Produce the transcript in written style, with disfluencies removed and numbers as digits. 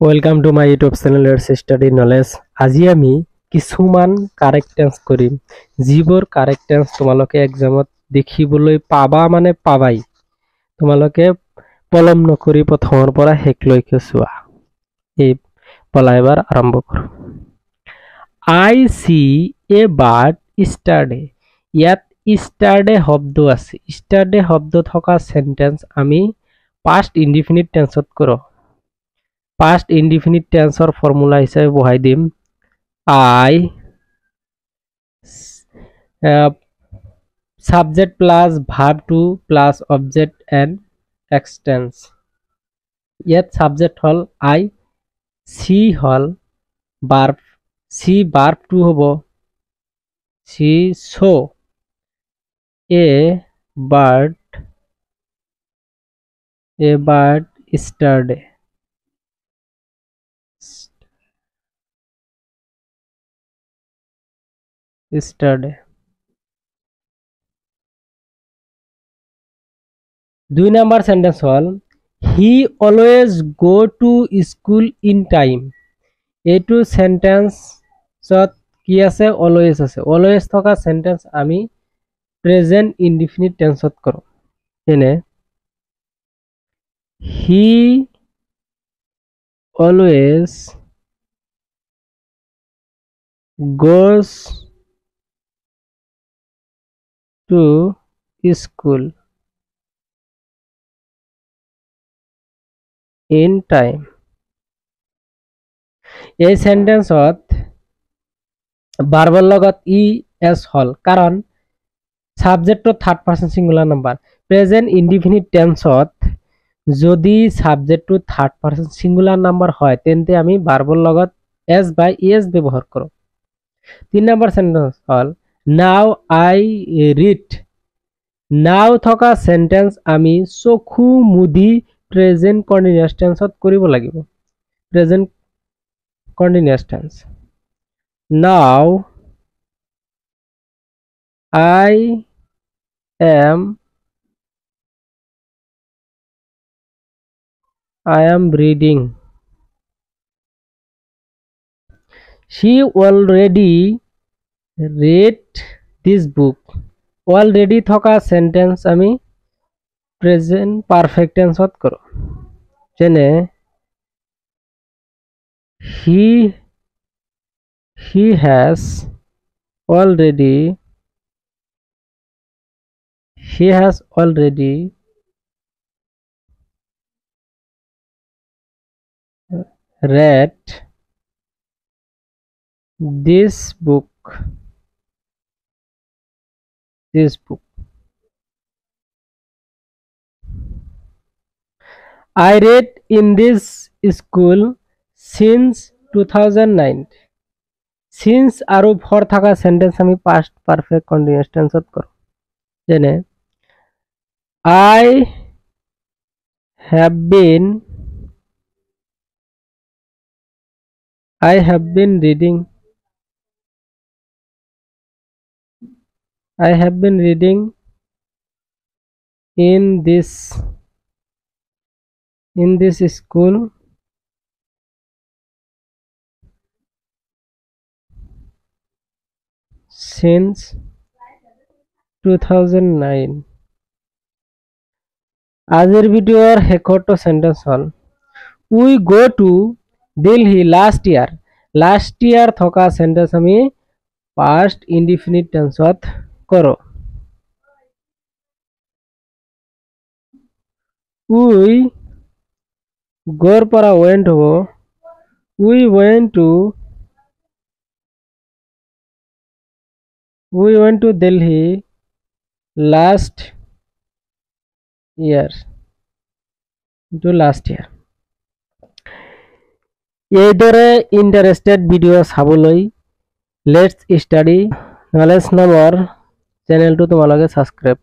Welcome to my YouTube channel let's study knowledge. আজি আমি কিছুমান কারেক্ট টেন্স কৰিম, যিবোৰ কারেক্ট টেন্স তোমালোকে এক্সামত দেখিবলৈ পাবা, মানে পাবাই। তোমালোকে পলম নকৰি প্ৰথমৰ পৰা শেষলৈকে চোৱা। এই পলা এবাৰ আৰম্ভ কৰোঁ। I see a bird yesterday. ইয়াত ইষ্টাৰডে শব্দ আছে। ইষ্টাৰডে শব্দ থকা সেন্টেন্স আমি পাষ্ট ইনডিফিনিট টেন্সত কৰোঁ। Past indefinite tense formula হিসাবে বহাই দিম I subject plus verb to plus object and extends. ইয়াত subject হল I, she হল verb, she verb to হব, she saw a bird yesterday. দুই নাম্বার সেন্টেন্স হল he always go to school in time. এইটো সেন্টেন্সত কি আছে? অলওয়েজ আছে। অলওয়েজ থকা সেন্টেন্স আমি প্রেজেন্ট ইনডিফিনিট টেন্সত করো। যেনে he always goes to school in time. এই সেন্টেন্সত ভার্বৰ লগত ই এস হল, কাৰণ সাবজেক্টৰ third person singular number. Present indefinite টেন্সত যদি সাবজেক্টটো থার্ড পার্সন সিঙ্গুলার নাম্বার হয় তেন্তে আমি ভার্বৰ লগত এস বা ইএস ব্যবহার করো। 3 নাম্বার সেন্টেন্স হল নাও আই রিড। নাও থকা সেন্টেন্স আমি চকু মুদি প্রেজেন্ট কন্টিনিউয়াস টেন্সত কৰিব লাগিব। Present continuous tense now I am reading. She already read this book. Already থকা সেন্টেন্স আমি প্রেজেন্ট পারফেক্ট টেন্সত করো। যেনে he has already read this book. I read in this school since 2009. Since আৰু for থাকা sentence আমি past perfect continuous tenseত কৰো। যেনে I have been reading in this school since 2009. আজিৰ ভিডিওৰ শেষৰটো সেন্টেন্স হল we go to Delhi last year. Last year থকা sentence আমি past indefinite tenseত করো। we গোর পৰা went হব, we went to Delhi last year. এইদৰে ইন্টারেস্টেড ভিডিও চাবলৈ লেটস স্টাডি নলেজ নামৰ চেনেলটো তোমালোকে সাবস্ক্রাইব